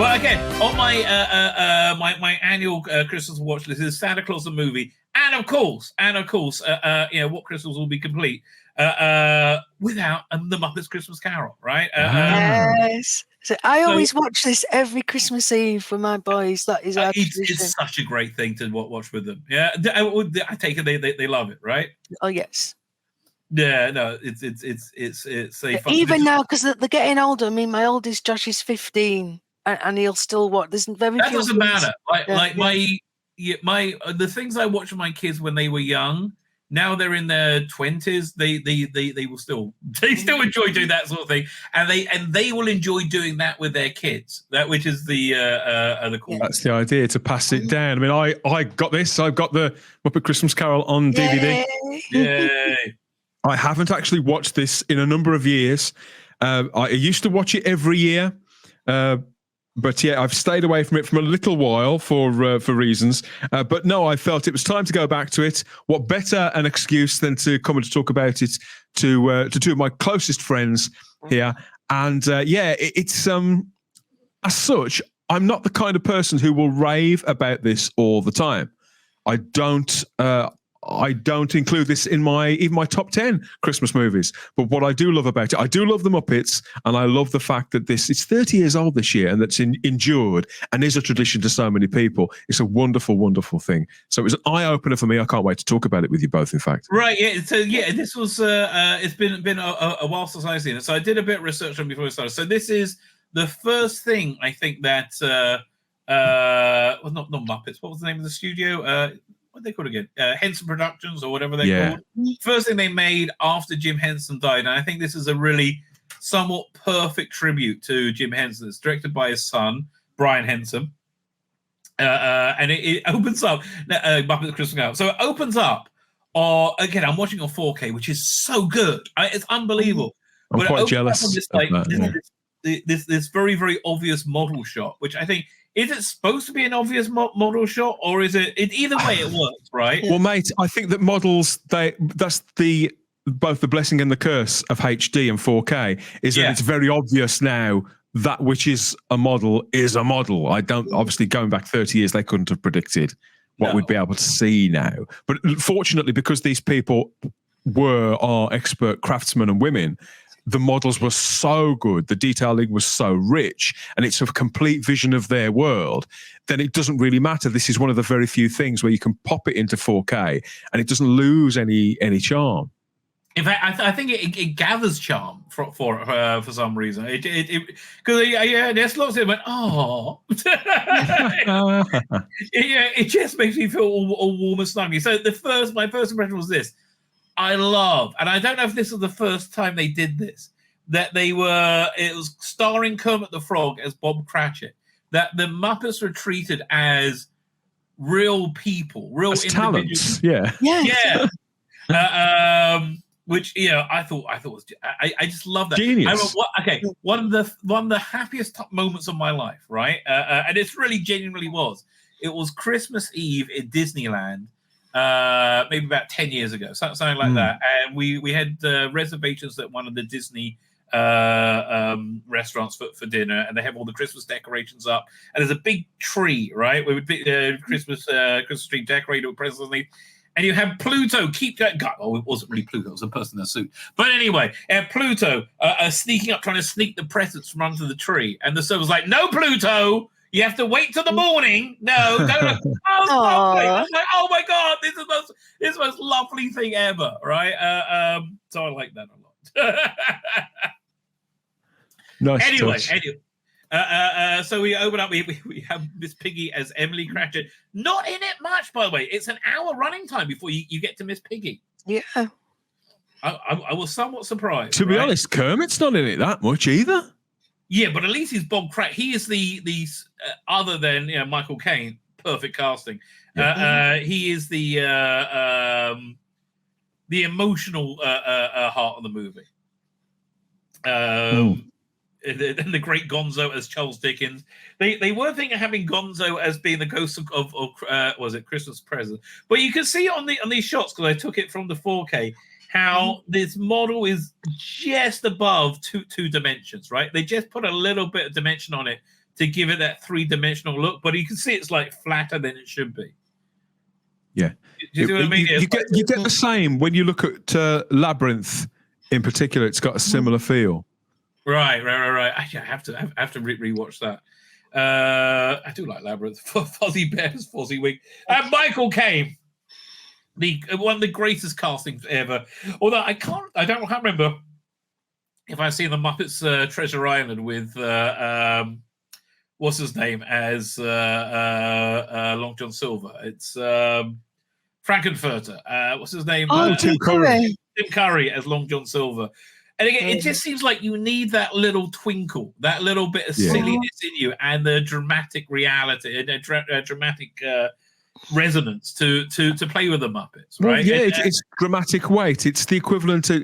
Well, again, on my my annual Christmas watch list is Santa Claus the movie, and of course, What Christmas Will Be Complete without the Muppets Christmas Carol, right? Yes. So I always watch this every Christmas Eve for my boys. That is our tradition. It's such a great thing to watch with them. Yeah, I take it they love it, right? Oh yes. Yeah, no, it's even now because they're getting older. I mean, my oldest Josh is 15, and he'll still watch. There's very that few doesn't matter. my The things I watched with my kids when they were young. Now they're in their 20s. They will still enjoy doing that sort of thing, and they will enjoy doing that with their kids. Which is the cool. That's the idea, to pass it down. I mean, I got this. I've got the Muppet Christmas Carol on DVD. Yay. I haven't actually watched this in a number of years. I used to watch it every year. But yeah, I've stayed away from it for a little while for reasons. But no, I felt it was time to go back to it. What better an excuse than to come and to talk about it to two of my closest friends here. And it's as such, I'm not the kind of person who will rave about this all the time. I don't include this in even my top 10 Christmas movies. But what I do love about it, I do love the Muppets, and I love the fact that it's 30 years old this year, and that's endured and is a tradition to so many people. It's a wonderful, wonderful thing. So it was an eye-opener for me. I can't wait to talk about it with you both, in fact. Right, yeah. So yeah, this was it's been a while since I've seen it. So I did a bit of research on before we started. So this is the first thing I think that not Muppets. What was the name of the studio? What they called again? Henson Productions or whatever they're called. First thing they made after Jim Henson died, and I think this is a really somewhat perfect tribute to Jim Henson. It's directed by his son, Brian Henson, and it opens up Muppet Christmas Carol. So it opens up. Again, I'm watching on 4K, which is so good. It's unbelievable. I'm quite jealous of this very, very obvious model shot, which I think. Is it supposed to be an obvious model shot, or is it? Either way, it works, right? Well, mate, I think that models that's both the blessing and the curse of HD and 4K is that it's very obvious now that which is a model is a model. I don't obviously going back 30 years, they couldn't have predicted what we'd be able to see now. But fortunately, because these people are expert craftsmen and women. The models were so good, the detailing was so rich, and it's a complete vision of their world, then it doesn't really matter. This is one of the very few things where you can pop it into 4K and it doesn't lose any charm. In fact, I think it gathers charm for some reason. There's lots of it went, oh. It just makes me feel all warm and snuggy. So my first impression was this. I love, and I don't know if this was the first time they did this, that it was starring Kermit the Frog as Bob Cratchit, that the Muppets were treated as real people, real as individuals. Talents. Yeah. Which I thought was I just love that. Genius. One of the happiest moments of my life, right? And it really genuinely was. It was Christmas Eve in Disneyland. Maybe about 10 years ago, something like that. And we had reservations at one of the Disney restaurants for dinner, and they have all the Christmas decorations up. And there's a big tree, right? With Christmas tree decorated with presents underneath. And you have Pluto keep going. Oh, it wasn't really Pluto; it was a person in a suit. But anyway, Pluto sneaking up, trying to sneak the presents from under the tree. And the server's like, "No, Pluto! You have to wait till the morning. No, don't." I was like, "Oh my god, this is the most lovely thing ever!" Right? So I like that a lot. Nice. Anyway. So we open up. We have Miss Piggy as Emily Cratchit. Not in it much, by the way. It's an hour running time before you get to Miss Piggy. Yeah. I was somewhat surprised. To be honest, Kermit's not in it that much either. Yeah, but at least he's Bob Cratchit. He is the other than Michael Caine. Perfect casting. Yeah. He is the emotional heart of the movie. And the great Gonzo as Charles Dickens. They were thinking of having Gonzo as being the ghost of was it Christmas Present? But you can see on these shots, because I took it from the 4K, how this model is just above two dimensions, right? They just put a little bit of dimension on it to give it that three-dimensional look, but you can see it's like flatter than it should be. Yeah. Do you see what I mean? You get the same when you look at Labyrinth in particular. It's got a similar feel. Right. Actually, I have to rewatch that. I do like Labyrinth. Fuzzy Bears, Fuzzy Wig. Michael Caine, one of the greatest castings ever. Although I can't remember if I've seen the Muppets Treasure Island with what's his name as Long John Silver. It's Frankenfurter. What's his name? Tim Curry. Tim Curry as Long John Silver. And again, it just seems like you need that little twinkle, that little bit of silliness in you, and the dramatic reality, and dramatic resonance to play with the Muppets, right? Well, it's dramatic weight. It's the equivalent to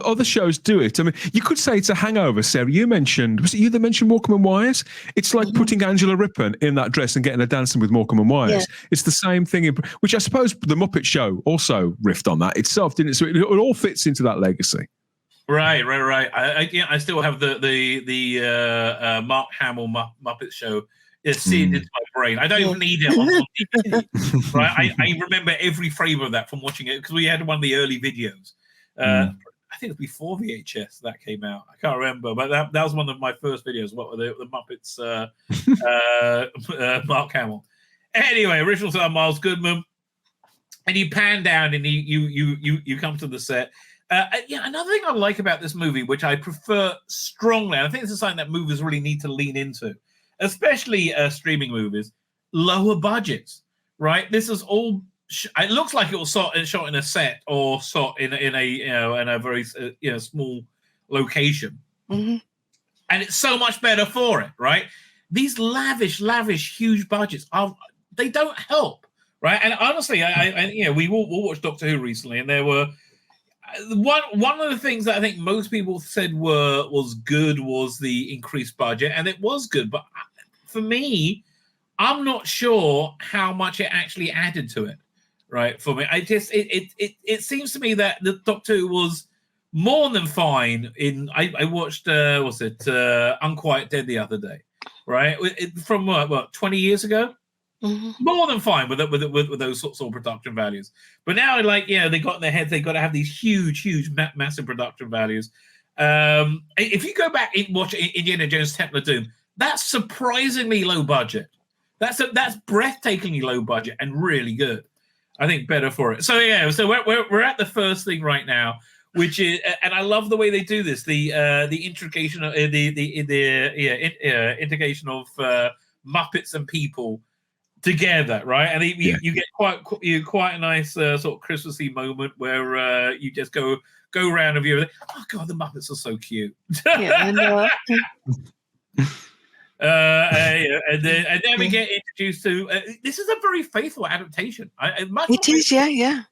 other shows do it. I mean, you could say it's a hangover, Sarah. You mentioned, was it you that mentioned Morecambe and Wise? It's like putting Angela Rippon in that dress and getting her dancing with Morecambe and Wise. Yeah. It's the same thing, which I suppose the Muppet Show also riffed on that itself, didn't it? So it all fits into that legacy. Right. I still have the Mark Hamill Muppet Show. It's seared into my brain. I don't even need it on DVD. Right? I remember every frame of that from watching it because we had one of the early videos. I think it was before VHS that came out. I can't remember, but that was one of my first videos. What were the Muppets? Mark Hamill. Anyway, original star Miles Goodman, and you pan down and you come to the set. Another thing I like about this movie, which I prefer strongly, and I think this is something that movies really need to lean into, especially streaming movies, lower budgets, right? This is all. It looks like it was shot in a set or shot in a very small location, and it's so much better for it, right? These lavish, huge budgets they don't help, right? And honestly, we all watched Doctor Who recently, and there were. One of the things that I think most people said was good was the increased budget, and it was good. But for me, I'm not sure how much it actually added to it. Right? For me, it seems to me that the Doctor Who was more than fine. I watched Unquiet Dead the other day, right? From what 20 years ago. More than fine with those sorts of production values, but now they got in their heads they got to have these huge, massive production values. If you go back and watch Indiana Jones Temple of Doom, that's surprisingly low budget. That's breathtakingly low budget and really good. I think better for it. So we're at the first thing right now, which is, and I love the way they do this. The integration of integration of Muppets and people together, right? And you get quite a nice sort of Christmassy moment where you just go around and view. Oh God, the Muppets are so cute. And then we get introduced to. This is a very faithful adaptation. It is, yeah.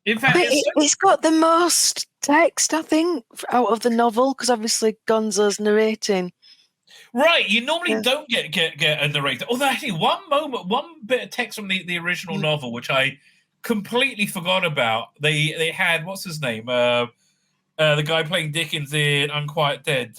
In fact, it's got the most text, I think, out of the novel because obviously Gonzo's narrating. Right, you normally don't get a narrator. Although actually, one bit of text from the original novel, which I completely forgot about. They had what's his name, the guy playing Dickens in Unquiet Dead,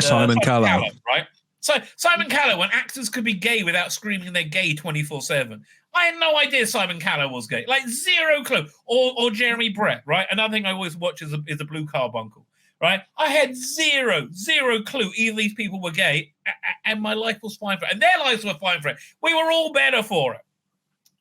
Simon Callow, right? So Simon Callow, when actors could be gay without screaming they're gay 24/7. I had no idea Simon Callow was gay, like zero clue. Or Jeremy Brett, right? Another thing I always watch is a Blue Carbuncle. Right, I had zero clue either of these people were gay, and my life was fine for it, and their lives were fine for it. We were all better for it.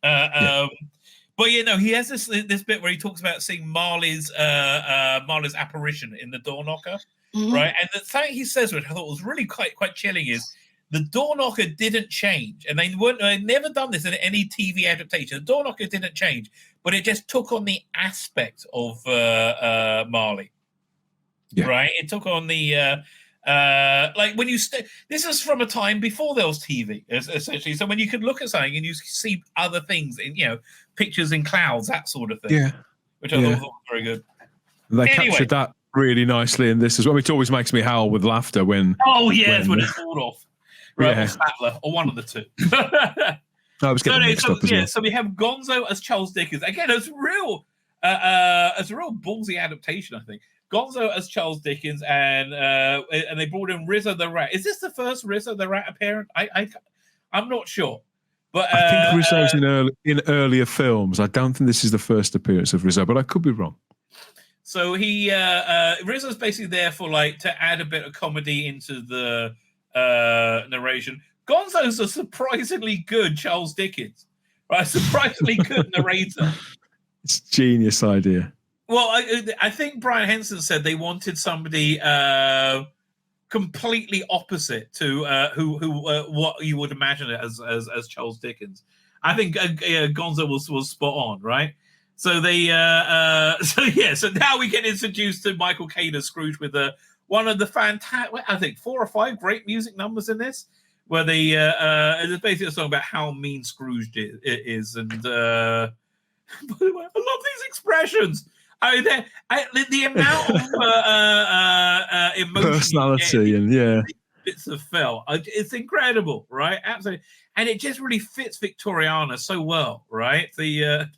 But he has this bit where he talks about seeing Marley's apparition in the door knocker, right? And the thing he says, which I thought was really quite chilling, is the door knocker didn't change, and they'd never done this in any TV adaptation. The door knocker didn't change, but it just took on the aspect of Marley. Yeah. Right, it took on the like when you this is from a time before there was TV, essentially. So when you could look at something and you see other things in pictures in clouds, that sort of thing. Yeah, which I thought was very good. They captured that really nicely in this as well. It always makes me howl with laughter when. Oh yes, when it's pulled off, right? Or Statler, or one of the two. I was getting mixed up as well. So we have Gonzo as Charles Dickens again. It's real. It's a real ballsy adaptation, I think. Gonzo as Charles Dickens, and they brought in Rizzo the Rat. Is this the first Rizzo the Rat appearance? I'm not sure, but I think Rizzo's in earlier films. I don't think this is the first appearance of Rizzo, but I could be wrong. So Rizzo's basically there for to add a bit of comedy into the narration. Gonzo's a surprisingly good Charles Dickens, right? Surprisingly good narrator. It's a genius idea. Well, I think Brian Henson said they wanted somebody completely opposite to who what you would imagine it as Charles Dickens. I think Gonzo was spot on, right? So they so now we get introduced to Michael Caine as Scrooge with one of the fantastic, I think 4 or 5 great music numbers in this, where they it's basically a song about how mean Scrooge is, and by the way, I love these expressions. I mean, the amount of emotion, personality, and bits of felt, it's incredible, right? Absolutely, and it just really fits Victoriana so well, right? The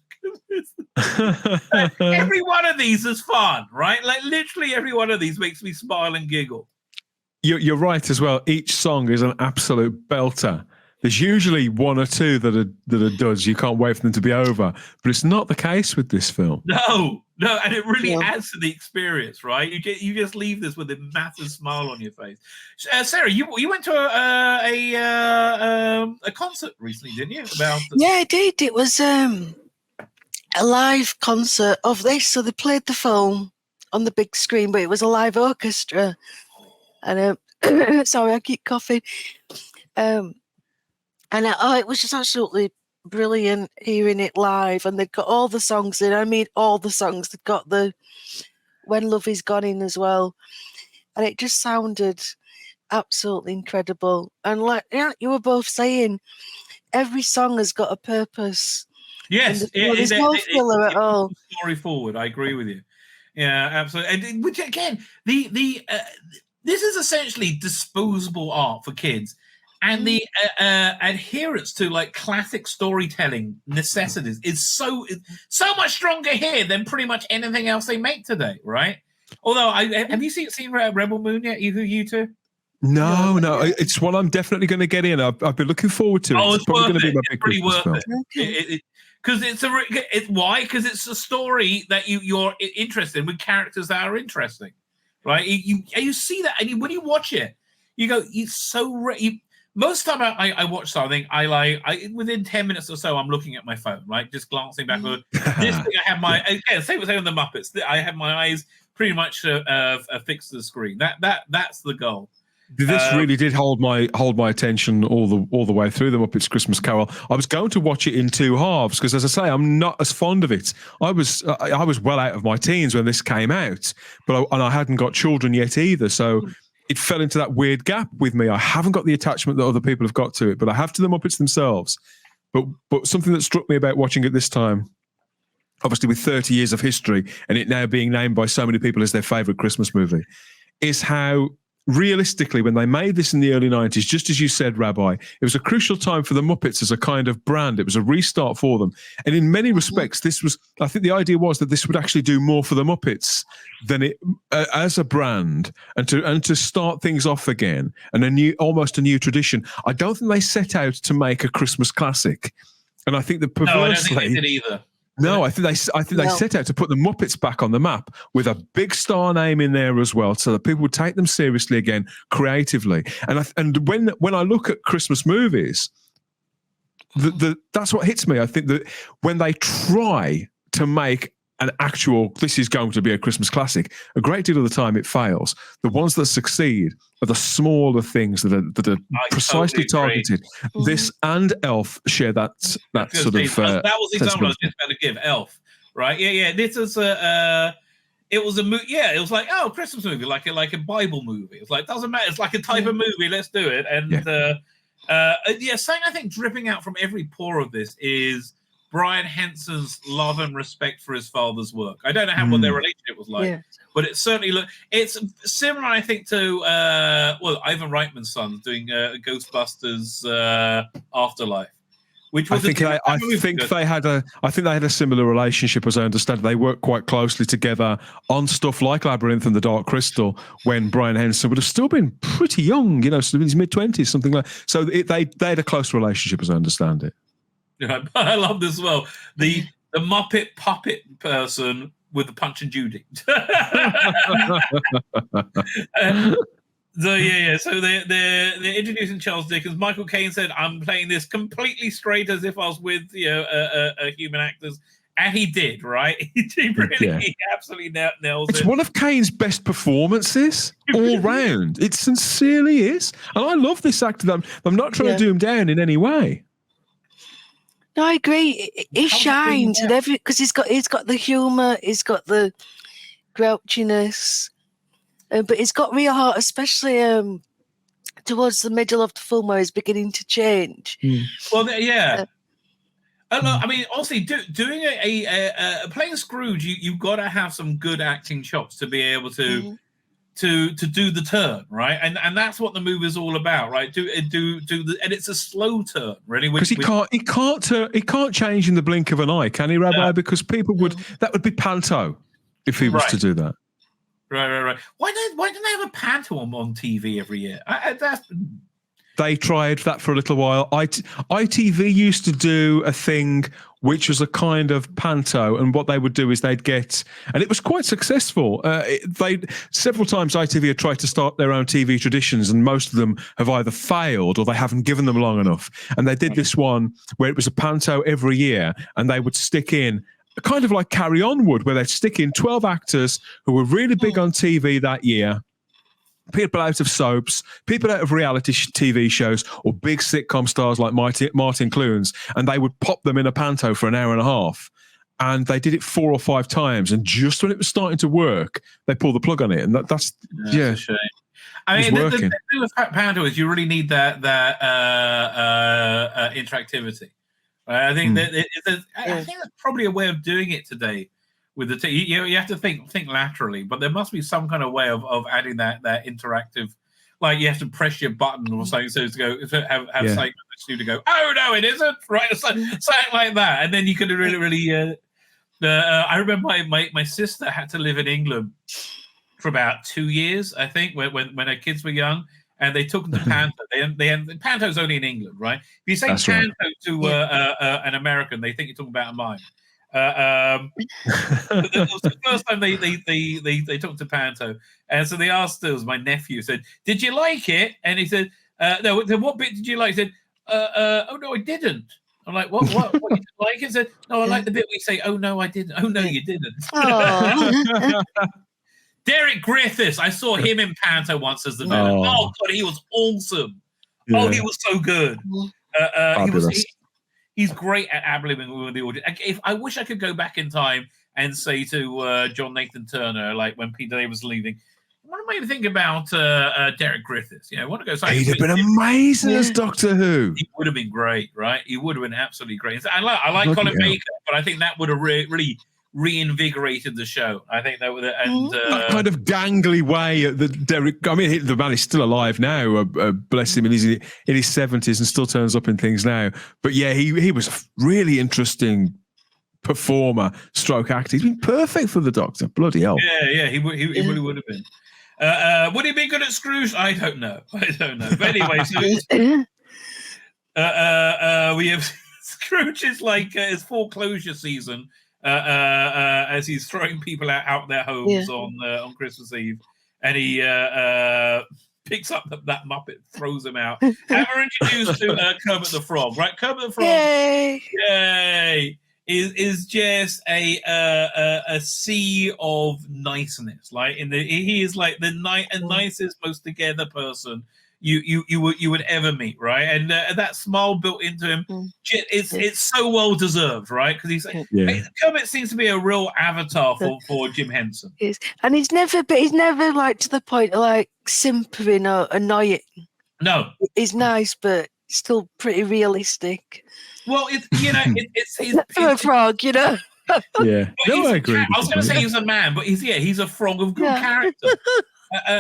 every one of these is fun, right? Like literally every one of these makes me smile and giggle. You're right as well. Each song is an absolute belter. There's usually 1 or 2 that are duds. You can't wait for them to be over, but it's not the case with this film. No, and it really adds to the experience, right? You just leave this with a massive smile on your face. Sarah, you went to a concert recently, didn't you? Yeah, I did. It was a live concert of this. So they played the film on the big screen, but it was a live orchestra. And sorry, I keep coughing. It was just absolutely brilliant hearing it live, and they've got all the songs in. I mean, all the songs. They've got the When Love Is Gone in as well, and it just sounded absolutely incredible. And like you were both saying, every song has got a purpose. Yes, there's no filler at all. Story forward. I agree with you. Yeah, absolutely. And which again, this is essentially disposable art for kids. And the adherence to classic storytelling necessities is so much stronger here than pretty much anything else they make today, right? Although, have you seen Rebel Moon yet? Either of you two? No. It's one I'm definitely going to get in. I've been looking forward to it. Oh, it's probably going to be my big Christmas film. Because why? Because it's a story that you're interested in with characters that are interesting, right? You see that, and when you watch it, you go, it's so. Most of the time I watch something, within 10 minutes or so, I'm looking at my phone, right? Just glancing backward. This thing, I have my, same with the Muppets. I have my eyes pretty much affixed to the screen. That's the goal. This really did hold my attention all the way through the Muppets Christmas Carol. I was going to watch it in 2 halves because, as I say, I'm not as fond of it. I was well out of my teens when this came out, and I hadn't got children yet either, so it fell into that weird gap with me. I haven't got the attachment that other people have got to it, but I have to the Muppets themselves. But something that struck me about watching it this time, obviously with 30 years of history and it now being named by so many people as their favourite Christmas movie, is how realistically, when they made this in the early 90s, just as you said, Rabbi, it was a crucial time for the Muppets as a kind of brand. It was a restart for them. And in many respects, I think the idea was that this would actually do more for the Muppets than it as a brand, and to start things off again and almost a new tradition. I don't think they set out to make a Christmas classic. And I think that perversely, no, I don't think they did either. No, I think they set out to put the Muppets back on the map with a big star name in there as well, so that people would take them seriously again creatively. And when I look at Christmas movies, that's what hits me. I think that when they try to make an actual, this is going to be a Christmas classic, a great deal of the time it fails. The ones that succeed are the smaller things that are precisely totally targeted. This and Elf share that sort of. That was the example I was just about to give. Elf, right? Yeah. This is it was a movie. Yeah, it was like, oh, Christmas movie, like a Bible movie. It's like, doesn't matter. It's like a type of movie. Let's do it. And something I think dripping out from every pore of this is Brian Henson's love and respect for his father's work. I don't know what their relationship was like, but it certainly it's similar, I think, to Ivan Reitman's son doing Ghostbusters Afterlife, which was I think they had a similar relationship, as I understand. They worked quite closely together on stuff like Labyrinth and The Dark Crystal when Brian Henson would have still been pretty young, still in his mid-20s, something like. So they had a close relationship, as I understand it. Yeah, I love this as well. The Muppet puppet person with the Punch and Judy. So they're introducing Charles Dickens. Michael Caine said, "I'm playing this completely straight as if I was with human actors," and he did, right? He absolutely nails it. It's one of Caine's best performances all round. It sincerely is, and I love this actor. I'm not trying to do him down in any way. No, I agree. He shines and because he's got the humour, he's got the grouchiness. But he's got real heart, especially towards the middle of the film where he's beginning to change. Well, yeah. I mean, honestly, doing playing Scrooge, you've got to have some good acting chops to be able to do the turn, right? And that's what the movie is all about, right? Do the, and it's a slow turn, really, because he can't change in the blink of an eye, can he, Rabbi? Because people that would be panto if he was to do that. Right. Why don't they have a panto on TV every year? They tried that for a little while. ITV used to do a thing which was a kind of panto, and what they would do is they'd get, and it was quite successful. Several times ITV had tried to start their own TV traditions, and most of them have either failed or they haven't given them long enough. And they did this one where it was a panto every year, and they would stick in kind of like Carry On would, where they'd stick in 12 actors who were really big on TV that year, people out of soaps, people out of reality TV shows, or big sitcom stars like Martin Clunes, and they would pop them in a panto for an hour and a half. And they did it 4 or 5 times, and just when it was starting to work, they pulled the plug on it. And that's a shame. I mean, the thing with panto is you really need that interactivity. I think that's probably a way of doing it today. With the you have to think laterally, but there must be some kind of way of adding that interactive, like you have to press your button or something so to have something to go. Oh no, it isn't, right? Something like that, and then you could really. I remember my sister had to live in England for about 2 years, I think, when her kids were young. And they took them to panto. Panto's only in England, right? If you say panto to an American, they think you're talking about a mime. It was the first time they took to panto, and so they asked us. My nephew said, "Did you like it?" And he said, "No." Then what bit did you like? He said, "Oh no, I didn't." I'm like, "What you didn't like?" He said, "No, I like the bit where you say, 'Oh no, I didn't.'" "Oh no, you didn't." Derek Griffiths, I saw him in panto once as the villain. Oh God, he was awesome. Yeah. Oh, he was so good. He's great at ad-libbing with the audience. I wish I could go back in time and say to John Nathan Turner, like when Peter Day was leaving, what am I to think about Derek Griffiths? I want to go. He'd have been amazing as Doctor Who. He would have been great, right? He would have been absolutely great. I like Colin Baker, but I think that would have really reinvigorated the show. I think that would that kind of gangly way that Derek. I mean, the man is still alive now. Bless him, and he's in his 70s and still turns up in things now. But yeah, he was a really interesting performer, stroke actor. He's been perfect for the Doctor. Bloody hell. Yeah, he really would have been. Would he be good at Scrooge? I don't know. But anyway, so we have Scrooge is like his foreclosure season. As he's throwing people out their homes on Christmas Eve, and he picks up that Muppet, throws him out. And we're introduced to Kermit the Frog, right? Kermit the Frog, yay! Is just a sea of niceness. Like he is like the nicest, most together person you would ever meet, right? And that smile built into him, it's so well deserved, right? Because Kermit seems to be a real avatar for Jim Henson. And he's never like to the point of like simpering or annoying. No, he's nice, but still pretty realistic. Well, it's for a frog, Yeah, no, I agree. I was going to say he's a man, but he's a frog of good character.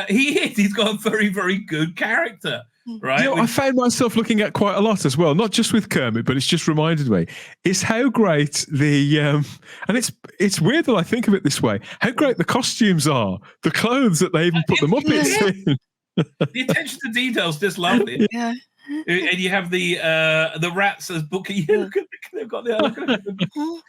He's got a very, very good character. right? You know, I found myself looking at quite a lot as well, not just with Kermit, but it's just reminded me, is how great the, and it's weird that I think of it this way, how great the costumes are, the clothes that they even put the Muppets in. The attention to details, just lovely. Yeah. And you have the rats as bookkeepers. They've got the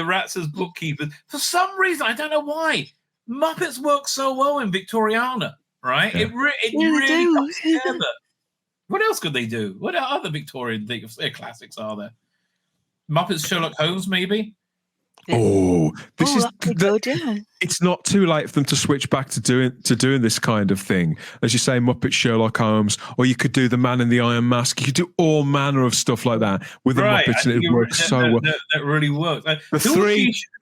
rats as bookkeepers. For some reason, I don't know why, Muppets work so well in Victoriana, right? Yeah. It really comes together. What else could they do? What other Victorian classics are there? Muppets Sherlock Holmes, maybe? Oh, this is that'd be good, yeah. It's not too late for them to switch back to doing this kind of thing. As you say, Muppet Sherlock Holmes, or you could do the Man in the Iron Mask. You could do all manner of stuff like that with the Muppets, and it works so well. That really works.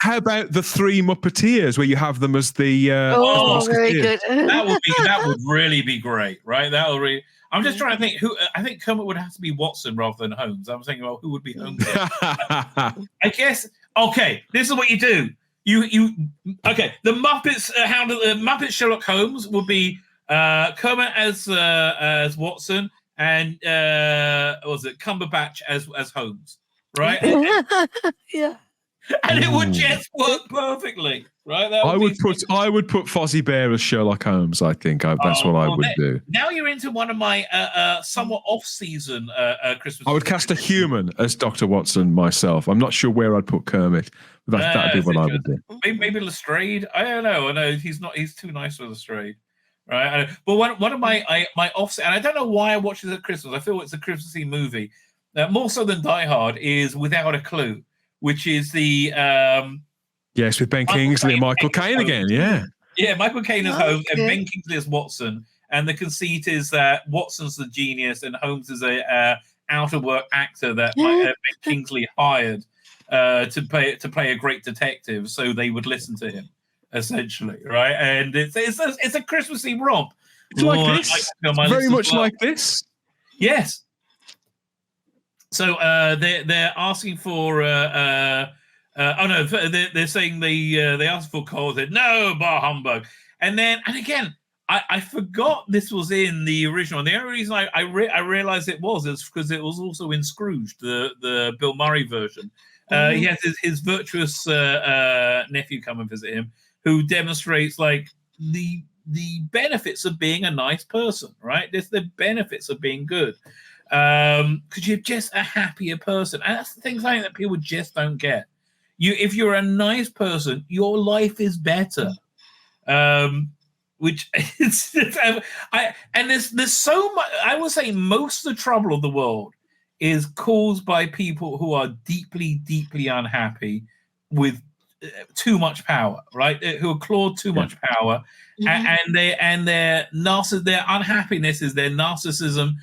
How about the three Muppeteers, where you have them as the? Very good. That would really be great, right? That would really. I'm just trying to think who. I think Kermit would have to be Watson rather than Holmes. I'm thinking, well, who would be Holmes? I guess. Okay, this is what you do. Okay. The Muppets. The Muppet Sherlock Holmes would be Kermit as Watson and what was it Cumberbatch as Holmes, right? Yeah. And it would just work perfectly, right? I would put Fozzie Bear as Sherlock Holmes. I think that's what I would do. Now you're into one of my somewhat off-season Christmas. I would cast a human as Dr. Watson myself. I'm not sure where I'd put Kermit. That'd be what I would do. Maybe Lestrade. I don't know. I know he's not. He's too nice for Lestrade, right? But one of my offset, and I don't know why I watch this at Christmas. I feel it's a Christmassy movie, more so than Die Hard. Is Without a Clue, which is the yes, with Ben Kingsley and Michael Caine again. Yeah, Michael Caine as Holmes and Ben Kingsley as Watson. And the conceit is that Watson's the genius and Holmes is a out of work actor that Ben Kingsley hired to play a great detective, so they would listen to him, essentially, right? And it's a Christmassy romp. It's like this, very much like this. Yes. So they're asking for they're saying they asked for coal. They said no, bar humbug. And again, I forgot this was in the original. And the only reason I realized it was because it was also in Scrooge, the Bill Murray version. He has his virtuous nephew come and visit him, who demonstrates like the benefits of being a nice person, right? There's the benefits of being good. Because you're just a happier person, and that's the thing that people just don't get. If you're a nice person, your life is better. Which is, there's so much. I would say most of the trouble of the world is caused by people who are deeply, deeply unhappy with too much power, right? Who are clawed too much power, and their unhappiness is their narcissism.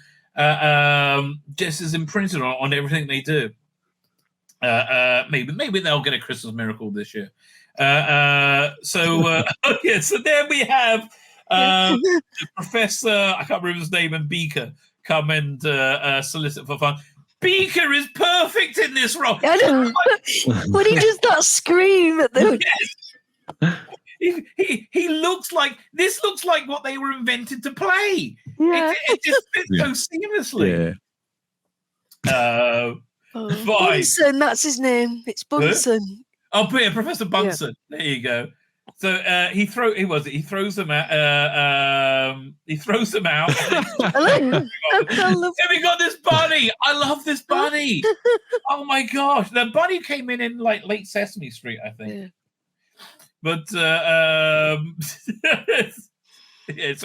Just is imprinted on everything they do. Maybe they'll get a Christmas miracle this year. So there we have Professor, I can't remember his name, and Beaker come and solicit for fun. Beaker is perfect in this role. I know. When he does that scream at them. Yes. He looks like what they were invented to play. Yeah. It just fits so seamlessly. Bunsen, that's his name. It's Bunsen. Oh, yeah, Professor Bunsen. Yeah. There you go. So he throws them out. He throws them out. Then we got this bunny. I love this bunny. Oh my gosh, the bunny came in like late Sesame Street, I think. Yeah. But so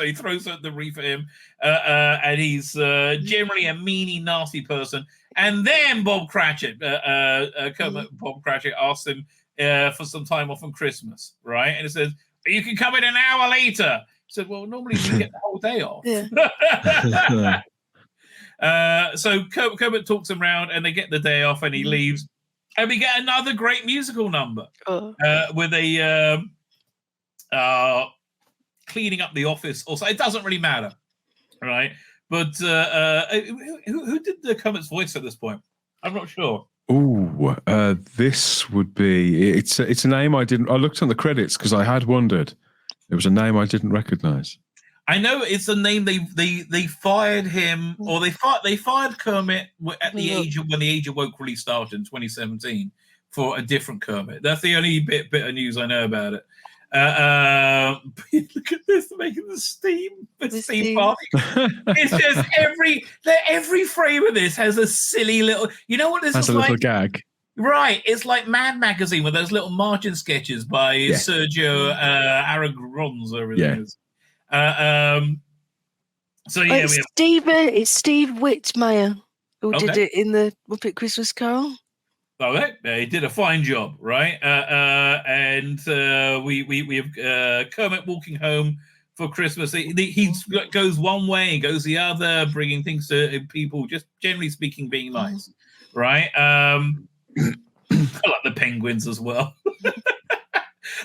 he throws the wreath at him, and he's generally a meanie, nasty person. And then Bob Cratchit, Bob Cratchit asks him for some time off on Christmas, right? And it says, "You can come in an hour later." He said, "Well, normally we get the whole day off." Yeah. So Kermit talks him around, and they get the day off, and he leaves. And we get another great musical number with a cleaning up the office. Also, it doesn't really matter, right? But who did the Kermit's voice at this point? I'm not sure. Oh, this would be. It's a name I didn't. I looked on the credits because I had wondered. It was a name I didn't recognize. I know it's the name they fired him, or they fired Kermit at the age of when the Age of Woke really started in 2017 for a different Kermit. That's the only bit of news I know about it. Look at this, making the steam party. It's just every frame of this has a silly little. You know what this is like? Little gag. Right, it's like Mad Magazine with those little margin sketches by Sergio Aragonés or everything. So yeah, it's Steve Whitmire who did it in the Muppet Christmas Carol. Okay, he did a fine job, right? And we have Kermit walking home for Christmas. He goes one way, he goes the other, bringing things to people. Just generally speaking, being nice, right? I like the penguins as well.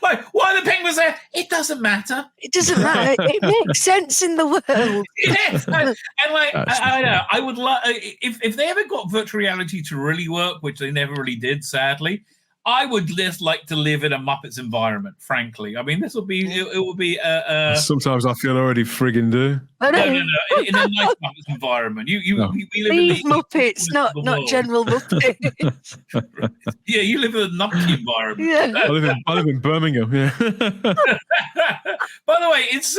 Like, why are the penguins there? It doesn't matter. It doesn't matter. It makes sense in the world. Yes, and like I know, I would like if they ever got virtual reality to really work, which they never really did, sadly. I would just like to live in a Muppets environment. Frankly, I mean, this will be it will be. Sometimes I feel already frigging do. No. In a nice Muppets environment. We live in the Muppets, not general Muppets. Yeah, you live in a Numpty environment. Yeah. I live in Birmingham. Yeah. By the way, it's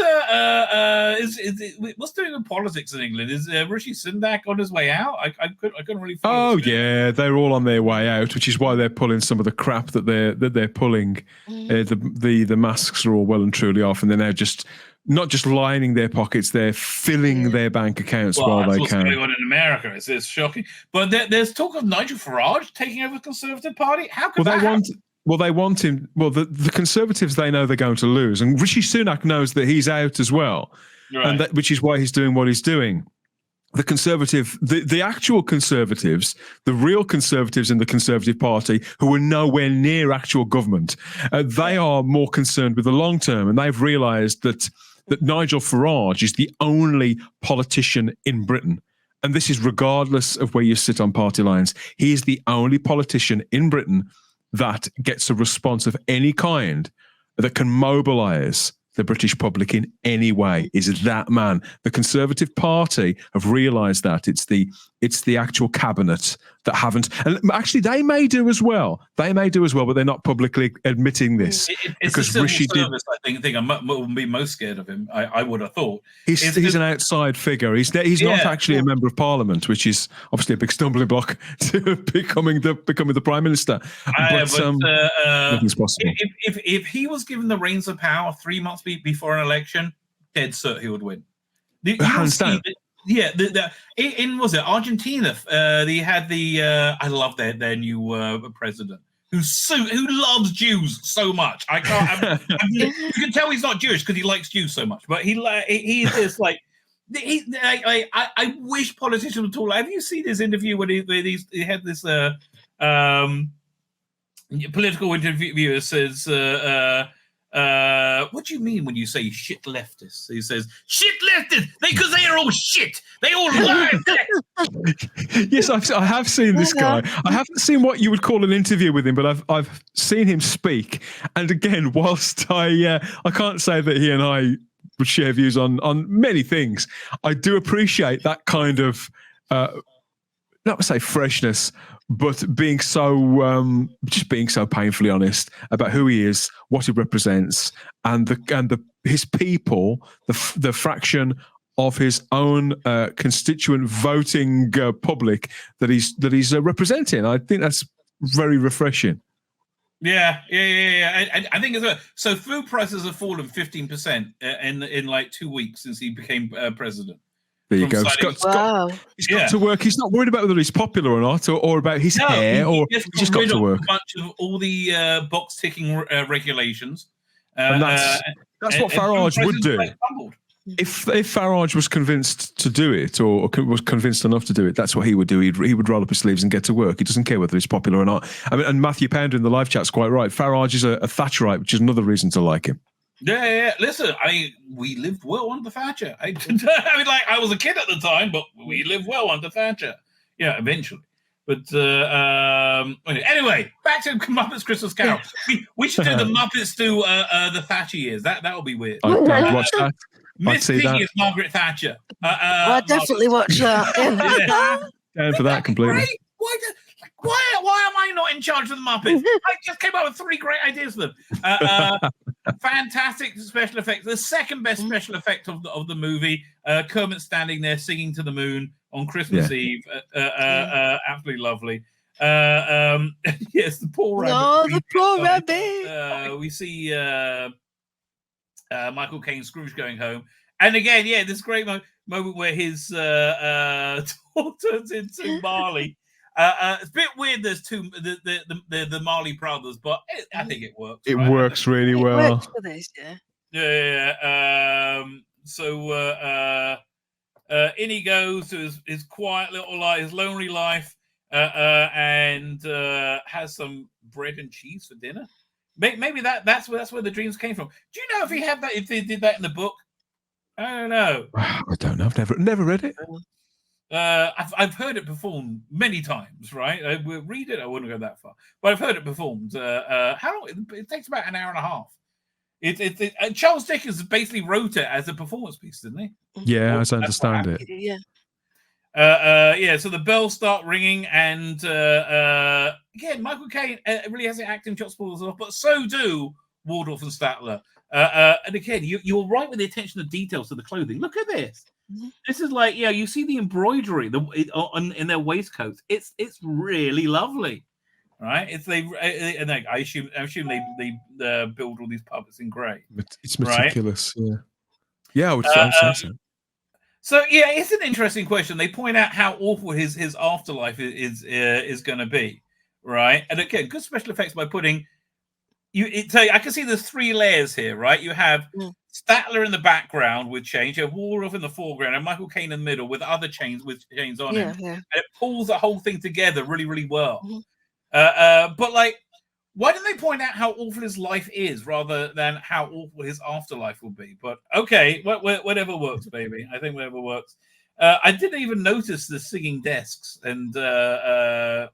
what's doing with politics in England? Is Rishi Sunak on his way out? I couldn't really. Oh yeah, they're all on their way out, which is why they're pulling some of the crap that they're pulling. The masks are all well and truly off, and they're now just not just lining their pockets; they're filling their bank accounts while they can. What's going on in America? It's shocking. But there's talk of Nigel Farage taking over the Conservative Party. How could that happen? They want him. Well, the Conservatives, they know they're going to lose, and Rishi Sunak knows that he's out as well, right. and which is why he's doing what he's doing. The actual Conservatives, the real Conservatives in the Conservative Party, who are nowhere near actual government, they are more concerned with the long term, and they've realised that Nigel Farage is the only politician in Britain. And this is regardless of where you sit on party lines. He is the only politician in Britain that gets a response of any kind that can mobilise the British public in any way. Is that man. The Conservative Party have realised that it's the actual cabinet that haven't, and actually they may do as well, but they're not publicly admitting this. It's because Rishi service, I think I would be most scared of him. I would have thought he's an outside figure. He's not actually a member of Parliament, which is obviously a big stumbling block to becoming the Prime Minister. Nothing's possible. If he was given the reins of power 3 months before an election, dead cert he would win. Hands down. Yeah, in was it Argentina? They had I love their new president who loves Jews so much. I can't. You can tell he's not Jewish because he likes Jews so much. But he is just like. I wish politicians would talk. Have you seen his interview when he had this political interviewer says. What do you mean when you say shit leftists? He says, shit leftists, because they are all shit. They all lie. Yes, I have seen this guy. I haven't seen what you would call an interview with him, but I've seen him speak. And again, whilst I can't say that he and I would share views on many things, I do appreciate that kind of, not to say freshness, but being so painfully honest about who he is, what he represents, and his people, the fraction of his own constituent voting public that he's representing. I think that's very refreshing. Yeah. I think it's so. Food prices have fallen 15% in like 2 weeks since he became president. There you go. He's got to work. He's not worried about whether he's popular or not, or about his hair, or he's just got to work. A bunch of all the box ticking regulations, and that's what Farage would do. If Farage was convinced to do it, or was convinced enough to do it, that's what he would do. He would roll up his sleeves and get to work. He doesn't care whether he's popular or not. I mean, and Matthew Pounder in the live chat's quite right. Farage is a Thatcherite, which is another reason to like him. Yeah. Listen, we lived well under Thatcher. I was a kid at the time, but we lived well under Thatcher. Yeah, eventually. But anyway, back to Muppets Christmas Carol. We should do the Muppets do the Thatcher years. That would be weird. I'd watch that. Miss Piggy is Margaret Thatcher. I'd definitely watch that. Yeah. Down for that completely. Great? Why am I not in charge of the Muppets? I just came up with 3 great ideas for them. Fantastic special effects. The second best special effect of the movie. Kermit standing there singing to the moon on Christmas Eve. Absolutely lovely. Yes, the poor rabbit. No, the poor rabbit. We see Michael Caine Scrooge going home. And again, this great moment where his dog turns into Marley. It's a bit weird. There's the Marley brothers, but I think it works. It works really well. Works for this, So in he goes to his quiet little life, his lonely life, and has some bread and cheese for dinner. Maybe that's where the dreams came from. Do you know if they did that in the book? I don't know. I don't know. I've never read it. I've heard it performed many times, right? I will read it. I wouldn't go that far, but I've heard it performed. How long? It takes about an hour and a half. Charles Dickens basically wrote it as a performance piece, didn't he? Yeah, as I understand it. Yeah. So the bells start ringing, and again, Michael Caine really has the acting chops pulled off, but so do Waldorf and Statler. And again, you're right with the attention to details to the clothing. Look at this. This is like, you see the embroidery in their waistcoats. It's really lovely, right? I assume they build all these puppets in grey. It's meticulous, right? Yeah, I would say so. So it's an interesting question. They point out how awful his afterlife is going to be, right? And again, good special effects by putting. I can see there's 3 layers here, right? You have Statler in the background with chains. You have Waldorf in the foreground and Michael Caine in the middle with other chains on him. Yeah. And it pulls the whole thing together really, really well. But why don't they point out how awful his life is rather than how awful his afterlife will be? But okay, whatever works, baby. I think whatever works. I didn't even notice the singing desks and the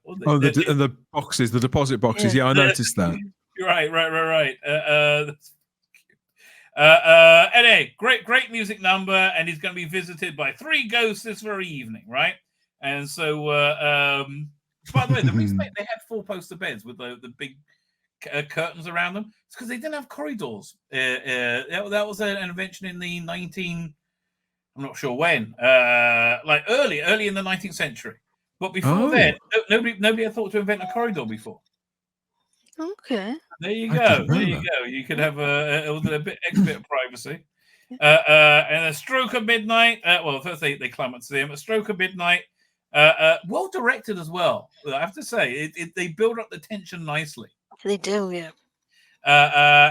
boxes, the deposit boxes. Yeah, I noticed that. Right. Anyway, great music number, and he's going to be visited by 3 ghosts this very evening, right? And so, by the way, the reason they had 4-poster beds with the big curtains around them, it's because they didn't have corridors. That was an invention in the I'm not sure when, early in the 19th century. But before then, nobody had thought to invent a corridor before. Okay. There you go. You could have a bit extra bit of privacy. And a stroke of midnight. First they climb to him. A stroke of midnight. Well directed as well. I have to say, they build up the tension nicely. They do, yeah.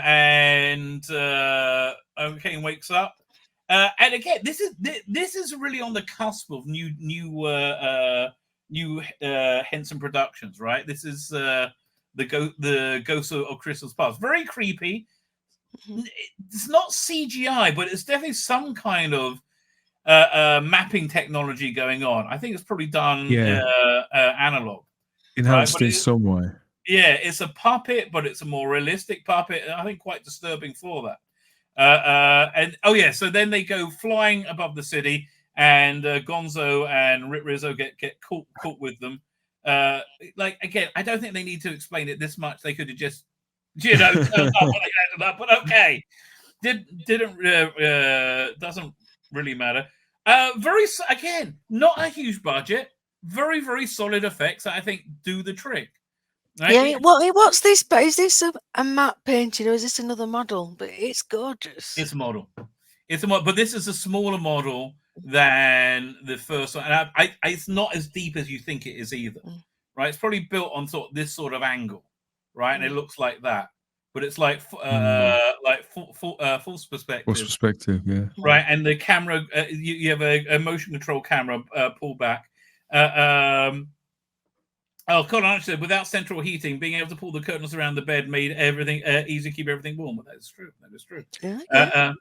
And Caine wakes up. And again, this is really on the cusp of new Henson Productions, right? This is the Ghost of Christmas Past. Very creepy. It's not CGI, but it's definitely some kind of mapping technology going on. I think it's probably done analog. Enhanced in some way. Yeah, it's a puppet, but it's a more realistic puppet. And I think quite disturbing for that. So then they go flying above the city, and Gonzo and Rizzo get caught with them. Again, I don't think they need to explain it this much. They could have just, turned up what they ended up. But okay, doesn't really matter. Again, not a huge budget. Very, very solid effects that I think do the trick. Right? Yeah. What's this? But is this a matte painting or is this another model? But it's gorgeous. It's a model. But this is a smaller model than the first one, and it's not as deep as you think it is either, right? It's probably built on this sort of angle, right? And it looks like that, but it's like false perspective. False perspective, yeah. Right, and the camera, you have a motion control camera pulled back. Colin said, without central heating, being able to pull the curtains around the bed made everything easy to keep everything warm. Well, that is true. Yeah.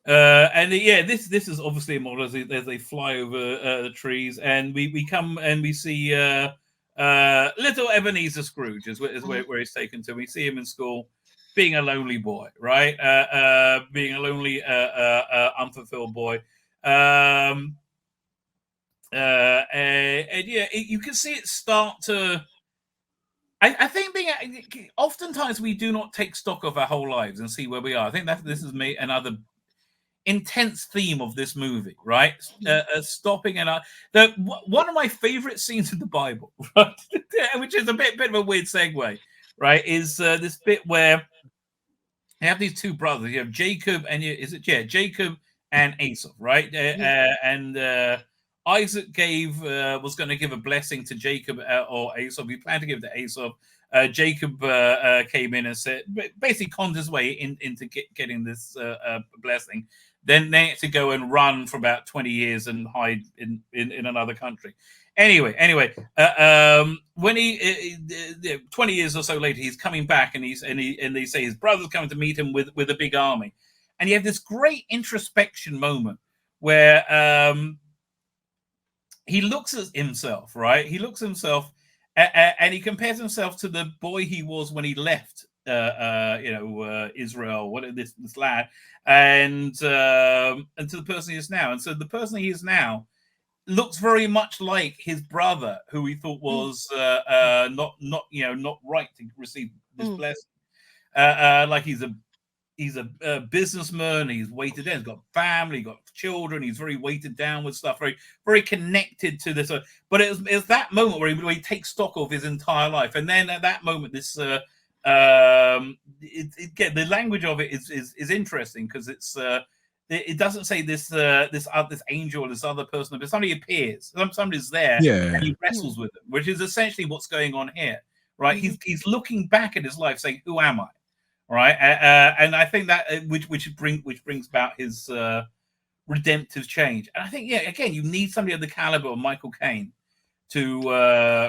This is obviously a model as they fly over the trees, and we come and we see little Ebenezer Scrooge is where he's taken to. We see him in school, being a lonely boy, right? Being a lonely unfulfilled boy. And yeah, you can see it start to. I think oftentimes we do not take stock of our whole lives and see where we are. I think that this is another intense theme of this movie, right? Stopping and one of my favorite scenes in the Bible, right? Which is a bit of a weird segue, right? Is this bit where you have these two brothers. You have Jacob and Jacob and Esau, right? And Isaac was going to give a blessing to Jacob or Esau. He planned to give it to Esau. Jacob came in and said, basically conned his way into getting this blessing. Then they had to go and run for about 20 years and hide in another country. Anyway, when he 20 years or so later, he's coming back and they say his brother's coming to meet him with a big army, and you have this great introspection moment where he looks at himself, right? He looks at himself and he compares himself to the boy he was when he left, Israel, this lad, and to the person he is now. And so the person he is now looks very much like his brother, who he thought was not right to receive this blessing. Like he's a businessman. He's weighted down. He's got family. He's got children. He's very weighted down with stuff. Very, very connected to this. But it was that moment where he takes stock of his entire life, and then at that moment, this the language of it is interesting because it doesn't say this angel, this other person, but somebody appears. Somebody's there, and he wrestles with them, which is essentially what's going on here, right? He's looking back at his life, saying, "Who am I?" Right, and I think that which brings about his redemptive change. And I think, again, you need somebody of the caliber of Michael Caine to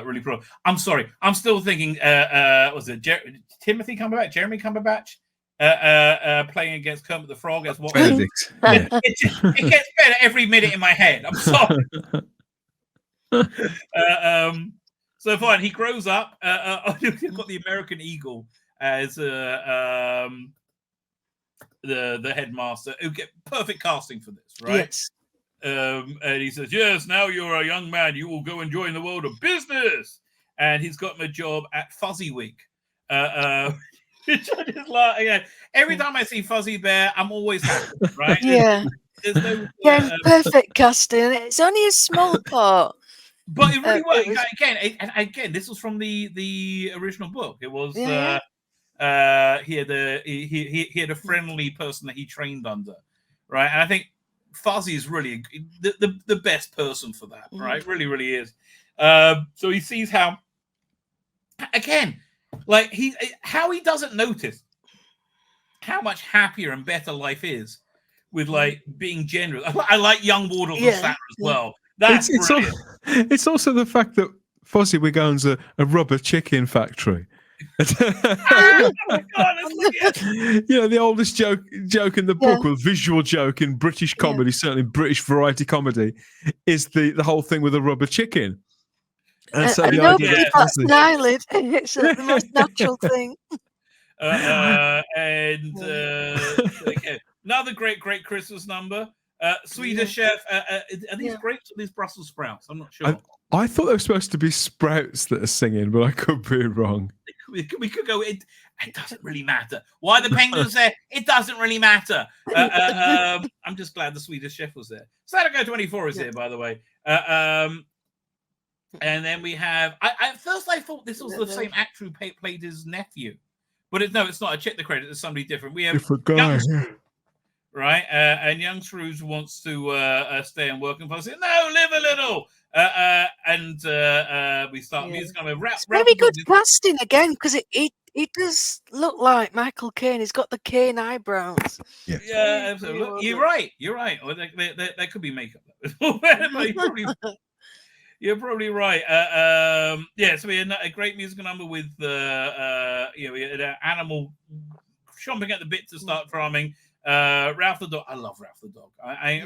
really pro. I'm sorry, I'm still thinking. Was it Jeremy Cumberbatch playing against Kermit the Frog as what? Benedict. It gets better every minute in my head. I'm sorry. So fine, he grows up. You've got the American Eagle as the headmaster, who get perfect casting for this, right? Yes. And he says, "Yes, now you're a young man. You will go and join the world of business." And he's got him a job at Fuzzy Which I just like. Every time I see Fuzzy Bear, I'm always happy, right? Yeah. There's no, perfect casting. It's only a small part. But it really worked. Again, this was from the original book. It was he had a friendly person that he trained under, right? And I think Fuzzy is really the best person for that, right? Really, really is. So he sees how, again, like how he doesn't notice how much happier and better life is with like being generous. I like young Wardle and Satter as well. That's it's also the fact that Fozzie Wiggone's a rubber chicken factory. Oh my God, the oldest joke in the book, or visual joke in British comedy, certainly British variety comedy, is the whole thing with a rubber chicken. And so the idea that that's an eyelid. It's the most natural thing. Another great Christmas number. Swedish chef. Are these grapes or these Brussels sprouts? I'm not sure. I thought they were supposed to be sprouts that are singing, but I could be wrong. We could go. It doesn't really matter. Why the penguins there? It doesn't really matter. I'm just glad the Swedish chef was there. Sadako 24 is here, by the way. And then we have. At first, I thought this was the same actor who played his nephew, but it's not. I checked the credit. It's somebody different. We have different guy. Right, and young Scrooge wants to stay and work, and I say, "No, live a little." We start music. It's very good casting again, because it does look like Michael Caine. He's got the Caine eyebrows. Yeah, absolutely. You're right. Or there could be makeup. You're probably right. So we had a great musical number with we had an animal chomping at the bit to start farming. Ralph the dog. I love Ralph the dog.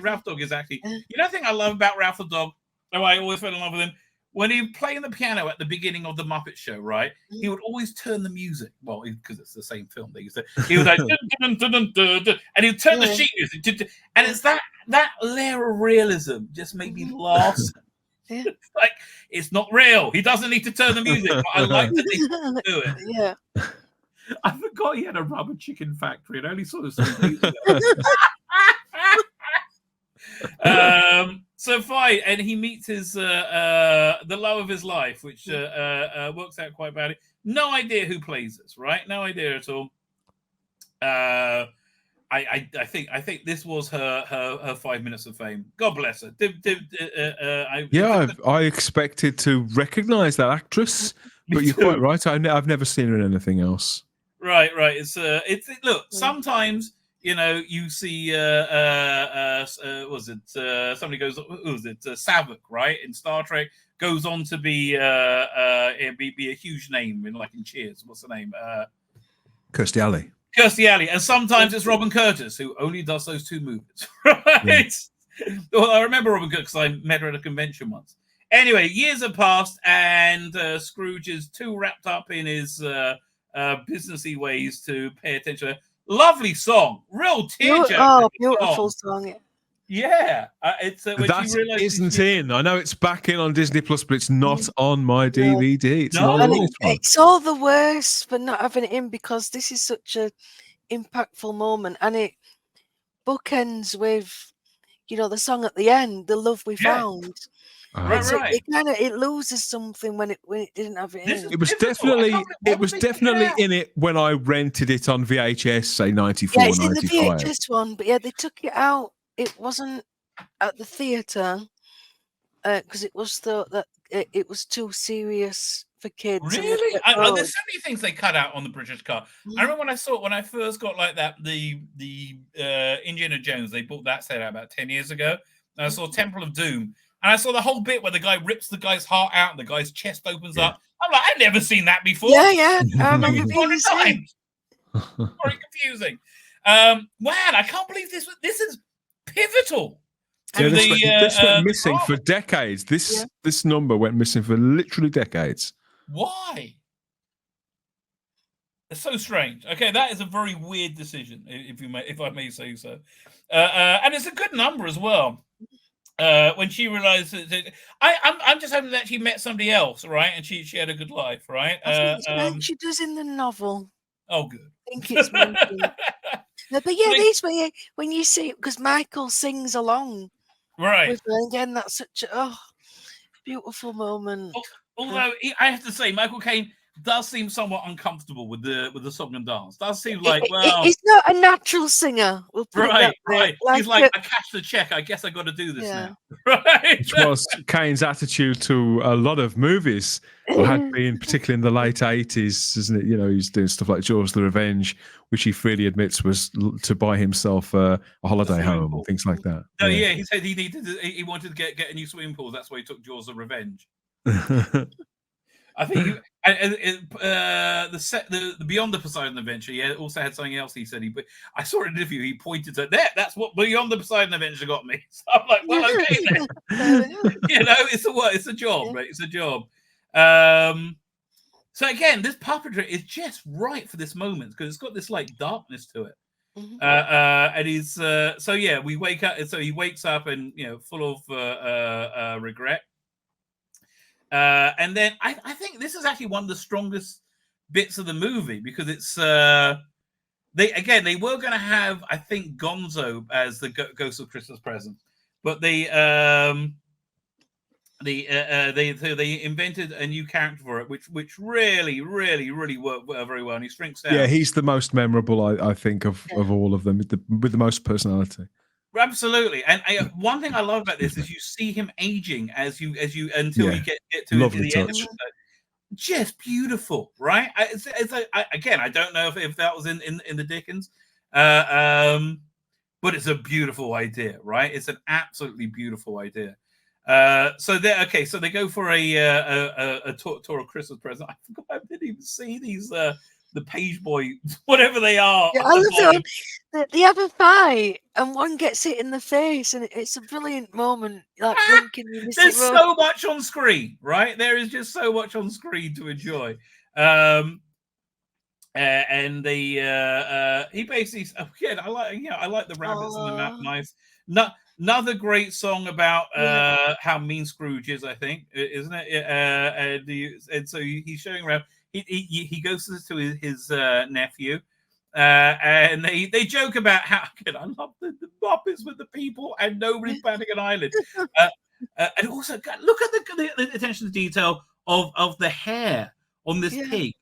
Ralph the dog is actually, the thing I love about Ralph the dog, I always fell in love with him, when he was playing the piano at the beginning of the Muppet Show, right? He would always turn the music. Well, because it's the same film. They used to. He was like, dun, dun, dun, dun, dun, dun, and he'd turn the sheet music, and it's that layer of realism just made me laugh. Yeah. It's like it's not real. He doesn't need to turn the music, but I like that they do it. Yeah. I forgot he had a rubber chicken factory, and I only saw this 3 days ago. So fine, and he meets his the love of his life, which works out quite badly. No idea who plays this, right? No idea at all. I think this was her 5 minutes of fame. God bless her. I expected to recognise that actress, but you're quite right. I've never seen her in anything else. Right. It's look. Sometimes you see somebody goes, Saavik, right, in Star Trek, goes on to be a huge name in Cheers. What's the name? Kirstie Alley. And sometimes it's Robin Curtis, who only does those 2 movies, right? Yeah. Well, I remember Robin Curtis because I met her at a convention once. Anyway, years have passed, and Scrooge is too wrapped up in his businessy ways to pay attention. Lovely song, real tearjerker. Oh, beautiful song. Yeah, it's when that isn't in. I know it's back in on Disney Plus, but it's not on my DVD. It's not on this one. It's all the worse for not having it in, because this is such a impactful moment, and it bookends with, the song at the end, "The Love We Found." Right. It loses something when it didn't have it in. It was definitely in it when I rented it on VHS, say 94, Yeah, it's 95. in the VHS one, but they took it out. It wasn't at the theatre because it was thought that it was too serious for kids. Really? There's so many things they cut out on the British car. I remember when I first got like that, the Indiana Jones, they bought that set out about 10 years ago. And I saw Temple of Doom. And I saw the whole bit where the guy rips the guy's heart out and the guy's chest opens up. I'm like, I've never seen that before. Yeah. I remember times. Very confusing. Man, I can't believe this is pivotal. This went missing for decades. This number went missing for literally decades. Why? It's so strange. Okay, that is a very weird decision, if I may say so. And it's a good number as well. When she realized that I'm just hoping that she met somebody else, right? And she had a good life, right? I think she does in the novel. Oh, good. I think it's mentioned. But these when you see it, because Michael sings along, right? With her, again, that's such a beautiful moment. Although I have to say, Michael Caine does seem somewhat uncomfortable with the song and dance. Does seem like, he's not a natural singer. We'll put right. He's like, I cashed the check. I guess I got to do this now. Right. Which was Caine's attitude to a lot of movies, or had been, particularly in the late 80s, isn't it? He's doing stuff like Jaws: The Revenge, which he freely admits was to buy himself a holiday home and things like that. No, he said he wanted to get a new swimming pool. That's why he took Jaws: The Revenge. I think the Beyond the Poseidon Adventure. He also had something else. He said I saw an interview. He pointed to that. That's what Beyond the Poseidon Adventure got me. So I'm like, well, okay then. It's a job, right? It's a job. So again, this puppetry is just right for this moment because it's got this like darkness to it. And he's we wake up. So he wakes up and full of regret. And then I think this is actually one of the strongest bits of the movie because it's they were going to have, I think, Gonzo as the Ghost of Christmas Present, but they invented a new character for it, which really worked very well, and he shrinks down. Yeah, he's the most memorable, I think, of all of them, with the most personality. Absolutely, and one thing I love about this is you see him aging until you get to the end of it. Just beautiful, right? Again, I don't know if that was in the Dickens, but it's a beautiful idea, right? It's an absolutely beautiful idea. So they go for a tour of Christmas Present. I forgot I didn't even see these page boy, whatever they are. Yeah, I love it. They have a fight, and one gets hit in the face, and it's a brilliant moment. Like blinking, you miss There's it. so much on screen, right? There is just so much on screen to enjoy. And he basically again, I like the rabbits and the mice. Another great song about how mean Scrooge is, I think, isn't it? And so he's showing around. He goes to his nephew, and they joke about how good I love the Muppets with the people and nobody's batting an eyelid. And also look at the attention to detail of the hair on this pig.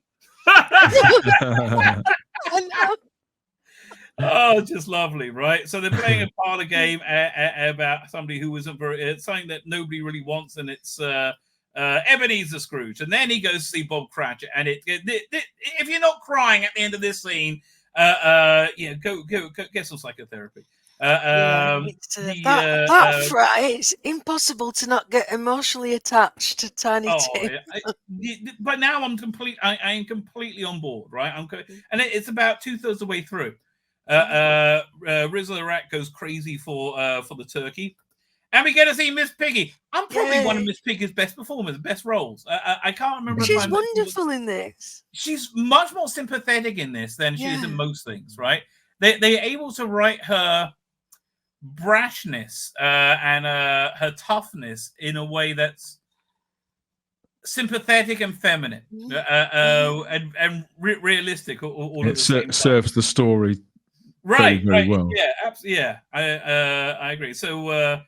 Oh, just lovely, right? So they're playing a parlor game about somebody who isn't it's something that nobody really wants, and it's Ebenezer Scrooge. And then he goes to see Bob Cratchit, and if you're not crying at the end of this scene, go get some psychotherapy. That's right. It's impossible to not get emotionally attached to Tiny Tim. But now I am completely on board, right? And it's about 2/3 of the way through. Rizzo the Rat goes crazy for the turkey, and we get to see Miss Piggy. I'm probably one of Miss Piggy's best performers, best roles. I can't remember. She's wonderful in this. She's much more sympathetic in this than she is in most things, right? They're able to write her brashness and her toughness in a way that's sympathetic and feminine and realistic. All it serves the story very well. Yeah, absolutely. Yeah, I agree. So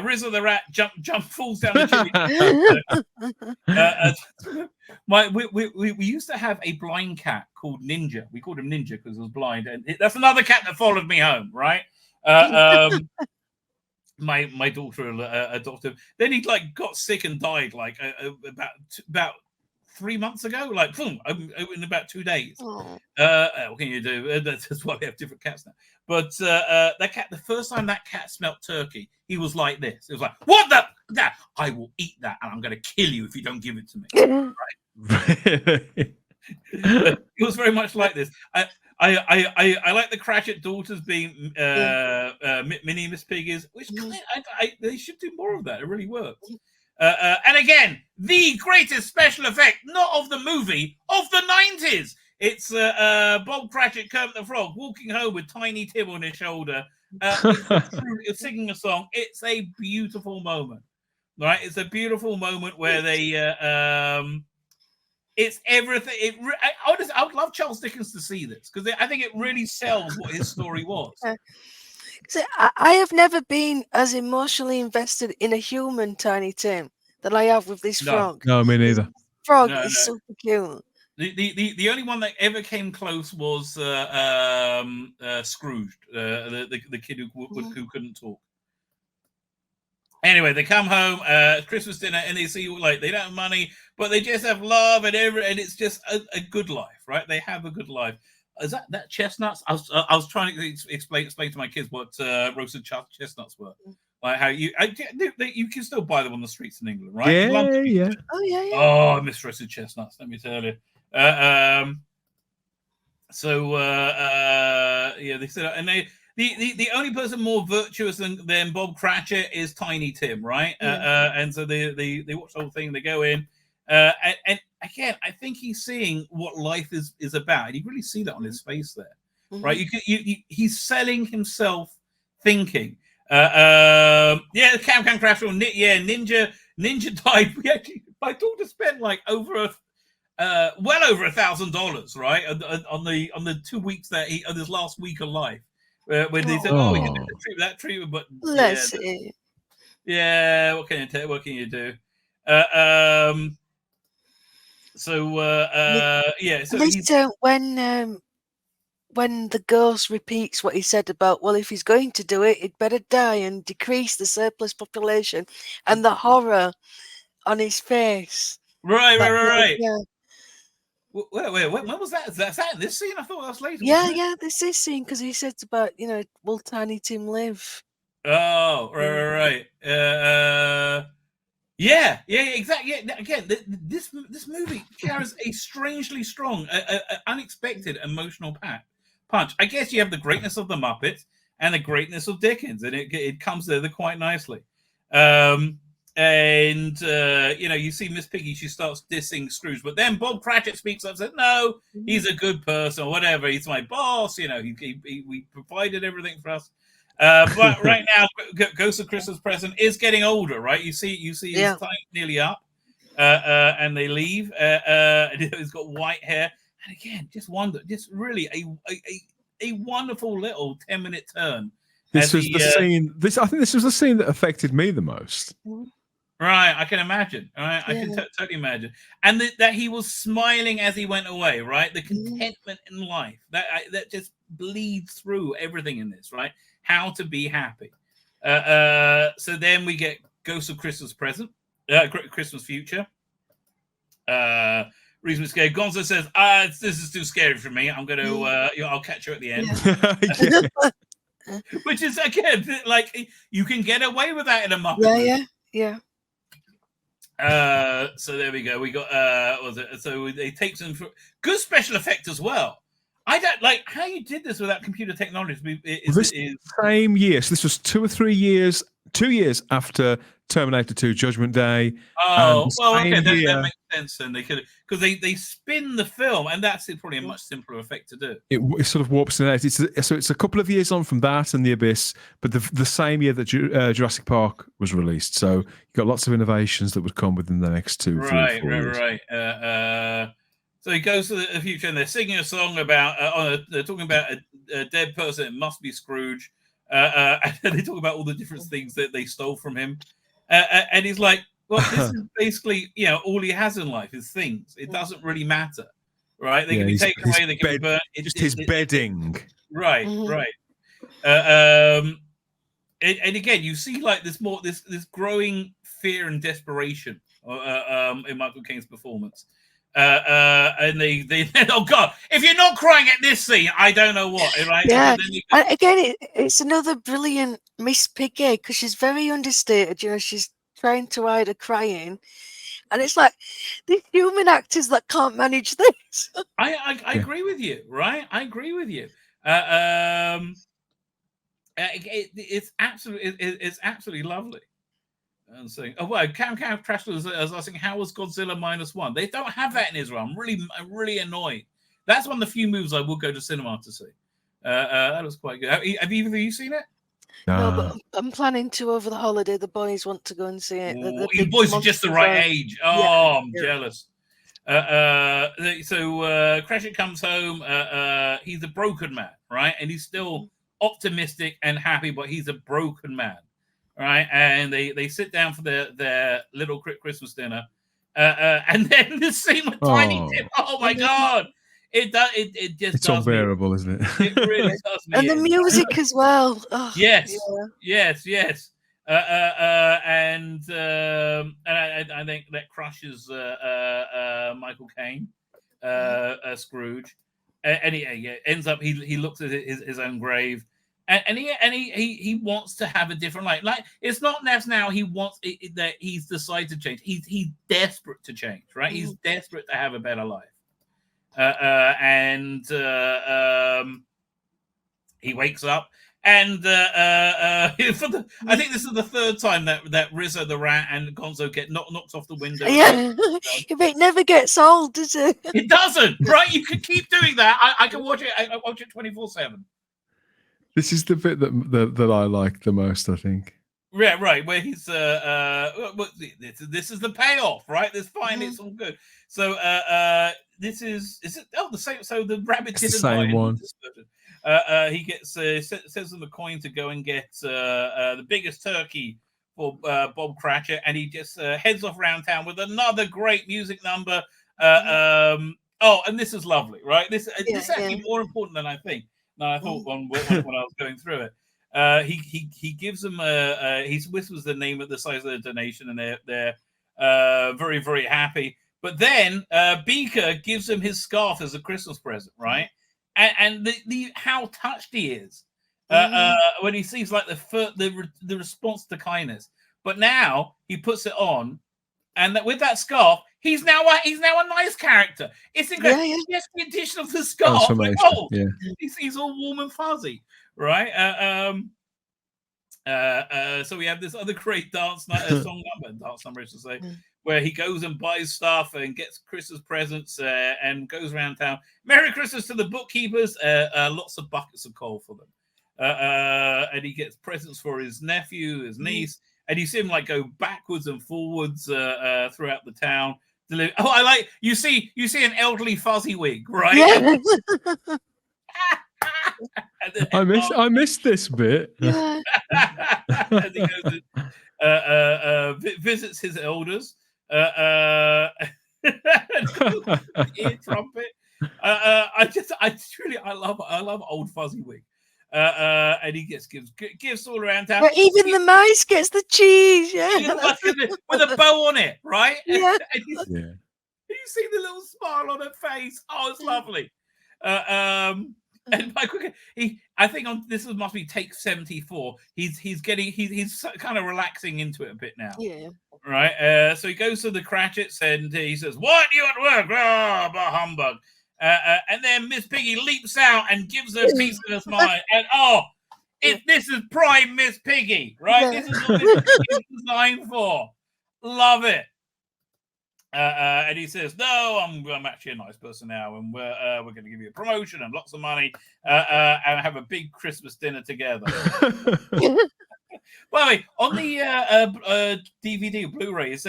Rizzo the Rat falls down the chimney. We used to have a blind cat called Ninja. We called him Ninja because he was blind, and that's another cat that followed me home, right? My daughter adopted him. Then he got sick and died about 3 months ago, boom, in about 2 days. What can you do? That's why we have different cats now. But that cat, the first time that cat smelt turkey, he was like this. It was like, what that? I will eat that, and I'm going to kill you if you don't give it to me. Right? It was very much like this. I like the Cratchit daughters being mini Miss Piggies, which they should do more of that. It really works. And again, the greatest special effect, not of the movie, of the 90s. It's Bob Cratchit, Kermit the Frog, walking home with Tiny Tim on his shoulder, singing a song. It's a beautiful moment, right? It's a beautiful moment where they... it's everything. I would love Charles Dickens to see this, because I think it really sells what his story was. So I have never been as emotionally invested in a human Tiny Tim that I have with this frog. No, me neither. This frog is super cute. The only one that ever came close was Scrooge, the kid who couldn't talk. Anyway, they come home, Christmas dinner, and they see they don't have money, but they just have love and it's just a good life, right? They have a good life. Is that chestnuts? I was trying to explain to my kids what roasted chestnuts were. Like how you can still buy them on the streets in England, right? Yeah. Oh yeah. Oh, I miss roasted chestnuts. Let me tell you. They said, and the only person more virtuous than Bob Cratchit is Tiny Tim, right? And so they watch the whole thing. They go in, and again, I think he's seeing what life is about, and you really see that on his face there, right? He's selling himself, thinking, the cam crash on Ninja died. My daughter spent over well over $1,000, right, on the 2 weeks that on his last week of life. When they said, we can do that treatment, but let's see. Yeah, what can you do? When the ghost repeats what he said about, well, if he's going to do it, he'd better die and decrease the surplus population, and the horror on his face. Right. Yeah. Wait, when was that? Is that in this scene? I thought that was later. Yeah, this is scene, because he said about, will Tiny Tim live? Oh, right. Yeah, exactly. Yeah, again, this movie carries a strangely strong, unexpected emotional punch. I guess you have the greatness of the Muppets and the greatness of Dickens, and it comes together quite nicely. And you see Miss Piggy, she starts dissing Scrooge, but then Bob Cratchit speaks up and says, "No, he's a good person, or whatever. He's my boss. We provided everything for us." But right now, Ghost of Christmas Present is getting older, right? You see his time nearly up, and they leave. And he's got white hair, and again, just really a wonderful little 10-minute turn. This was the scene. I think this was the scene that affected me the most. Right, I can imagine. Right, I can totally imagine, and that he was smiling as he went away. Right, the contentment in life that just bleeds through everything in this. Right, how to be happy. So then we get Ghost of Christmas Present, Christmas Future. Reason scared. Gonzo says, "This is too scary for me. I'm going to. I'll catch you at the end." Which is again like you can get away with that in a Muppet. Yeah. So there we go. We got so they take some good special effect as well. I don't like how you did this without computer technology. Same year. So this was 2 or 3 years. 2 years after Terminator 2 Judgment Day. Oh, well, okay, that makes sense then. They could, because they spin the film, and that's probably a much simpler effect to do. It sort of warps in and out. It's a couple of years on from that and The Abyss, but the same year that Jurassic Park was released. So you got lots of innovations that would come within the next 2, 3, 4 years. Right. So he goes to the future, and they're singing a song about. They're talking about a dead person. It must be Scrooge. And they talk about all the different things that they stole from him. And he's like, well, this is basically, all he has in life is things. It doesn't really matter, right? They can be taken away, they can be burnt. Just his bedding. Right. And again, you see like this growing fear and desperation in Michael Caine's performance. And they oh God, if you're not crying at this scene, I don't know what, right? Yeah. And again, it's another brilliant Miss Piggy, because she's very understated. She's trying to hide her crying, and it's like these human actors that can't manage this. I agree with you, right? I agree with you. It's absolutely lovely. And saying, "Oh well, Cam Crash was asking, how was Godzilla -1? They don't have that in Israel. I'm really annoyed. That's one of the few movies I will go to cinema to see. That was quite good. Have either of you seen it? No, but I'm planning to over the holiday. The boys want to go and see it. You boys are just the right age. Oh, I'm jealous. So Cratchit comes home. He's a broken man, right? And he's still optimistic and happy, but he's a broken man. Right, and they sit down for their little Christmas dinner, and then the scene with Tiny Tim. Oh my God, it just it's unbearable, isn't it? It really does. And the music as well. Oh, yes. And I think that crushes Michael Caine, Scrooge, and he ends up he looks at his own grave. And he wants to have a different life. Like, it's not now he wants that he's decided to change. He's desperate to change, right? He's desperate to have a better life. And he wakes up, and I think this is the third time that Rizzo the rat and Gonzo get knocked off the window. Yeah, it never gets old, does it? It doesn't, right? You can keep doing that. I can watch it. I watch it 24/7. This is the bit that I like the most, I think. Yeah, right. Where he's this is the payoff, right? This finally it's all good. So this is it? Oh, the same. So the rabbit didn't the same one. He gets sends them a coin to go and get the biggest turkey for Bob Cratchit, and he just heads off around town with another great music number. And this is lovely, right? This is actually more important than I think. No, I thought when I was going through it. He gives them he whispers the name at the size of the donation, and they're very, very happy. But then Beaker gives him his scarf as a Christmas present, right? And the how touched he is when he sees like the response to kindness. But now he puts it on, and that with that scarf, he's now a nice character. It's incredible. Yeah, Just the addition of the scarf. He's all warm and fuzzy, right? So we have this other great dance number, I should say, where he goes and buys stuff and gets Christmas presents and goes around town. Merry Christmas to the bookkeepers. Lots of buckets of coal for them. And he gets presents for his nephew, his niece, and you see him like go backwards and forwards throughout the town. I like you see an elderly fuzzy-wig, right? Yeah. I missed this bit. Yeah. And he goes and, visits his elders. Ear trumpet. I love old fuzzy-wig. And he gives gifts all around town. But even the mice gets the cheese, with a bow on it, right? Yeah. And you see the little smile on her face. Oh, it's lovely. And I think this must be take 74. He's kind of relaxing into it a bit now. Yeah. Right. So he goes to the Cratchits and he says, "What, you at work? Oh, bah humbug." And then Miss Piggy leaps out and gives her a piece of her smile. And this is prime Miss Piggy, right? Yeah. This is what Miss Piggy is designed for. Love it. And he says, "No, I'm actually a nice person now, and we're going to give you a promotion and lots of money, and have a big Christmas dinner together." By the way, on the DVD, Blu-ray, is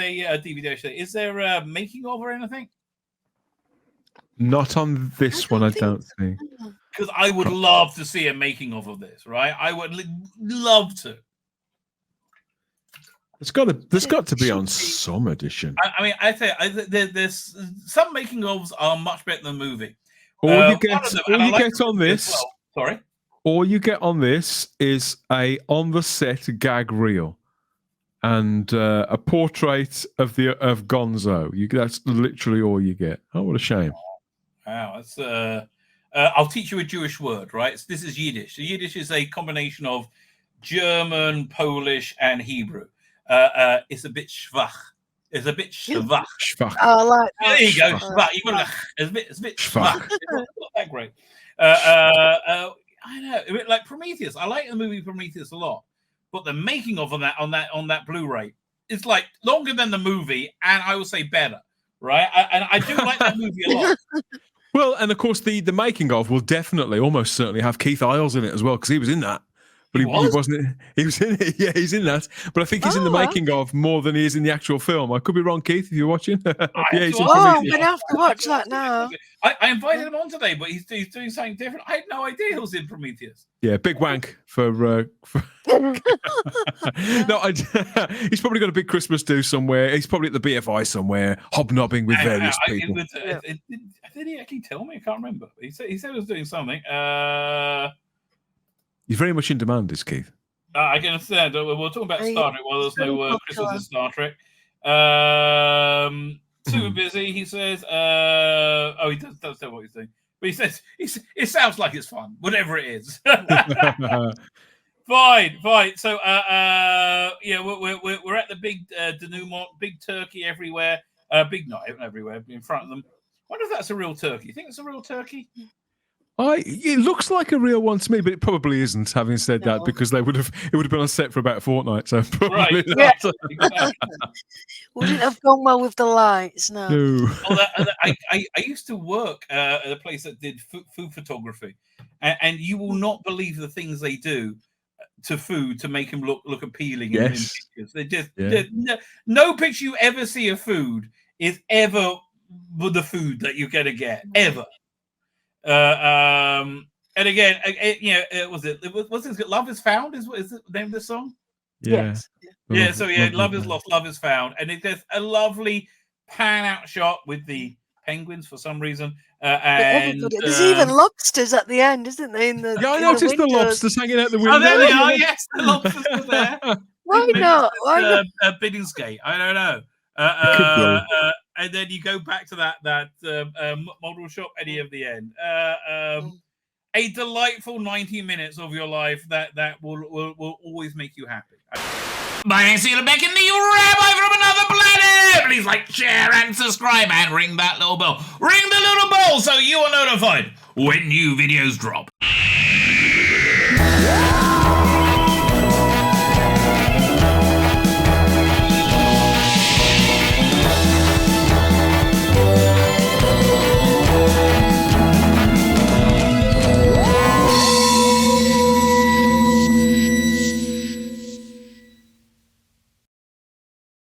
there a making of or anything? Not on this one, I don't think. Because I would love to see a making of this, right? I would love to. There's got to be on some edition. I mean, I say there's some making ofs are much better than the movie. All you get on this. Well. Sorry. All you get on this is a on the set gag reel and a portrait of Gonzo. That's literally all you get. Oh, what a shame! Wow, that's I'll teach you a Jewish word, right? This is Yiddish. So Yiddish is a combination of German, Polish, and Hebrew. It's a bit schwach. It's a bit schwach. Schwach. Oh, like there you go. Schwach. It's a bit schwach. It's not that great. I know, a bit like Prometheus. I like the movie Prometheus a lot, but the making of on that Blu-ray is like longer than the movie, and I would say better, right? And I do like that movie a lot. Well, and of course the making of will definitely, almost certainly, have Keith Isles in it as well because he was in that. But he wasn't. He was in it. Yeah, he's in that. But I think he's in the making of more than he is in the actual film. I could be wrong, Keith, if you're watching. I'm going to have to watch that now. I invited him on today, but he's doing something different. I had no idea he was in Prometheus. Yeah, big wank for No, he's probably got a big Christmas do somewhere. He's probably at the BFI somewhere, hobnobbing with various people. Did he actually tell me? I can't remember. He said he was doing something. He's very much in demand, is Keith. I can understand. We're talking about Star Trek. Well, there's no Christmas in Star Trek. Super busy, he says. He does tell what he's doing. But he says it sounds like it's fun, whatever it is. Fine. So, we're at the big denouement, big turkey everywhere. Big night everywhere in front of them. I wonder if that's a real turkey. You think it's a real turkey? It looks like a real one to me, but it probably isn't. Having said that, because it would have been on set for about a fortnight, so probably not. Yeah. Exactly. Wouldn't have gone well with the lights. No. I used to work at a place that did food photography, and you will not believe the things they do to food to make them look appealing. Yes. In pictures. No picture you ever see of food is ever the food that you're gonna get ever. And again, was it Love Is Found? Is the name of the song? Yeah. Yeah. So Love Is Lost, Love Is Found, and it gets a lovely pan out shot with the penguins for some reason. And there's even lobsters at the end, isn't there? I noticed the lobsters hanging out the window. Oh, there they are. Yes, the lobsters are there. Why not? Biddingskate. I don't know. And then you go back to that model shop, Eddie of the end. A delightful 90 minutes of your life that will always make you happy. My name's Tzvi Lebetkin, the Rabbi from another planet! Please like, share, and subscribe, and ring that little bell. Ring the little bell so you are notified when new videos drop.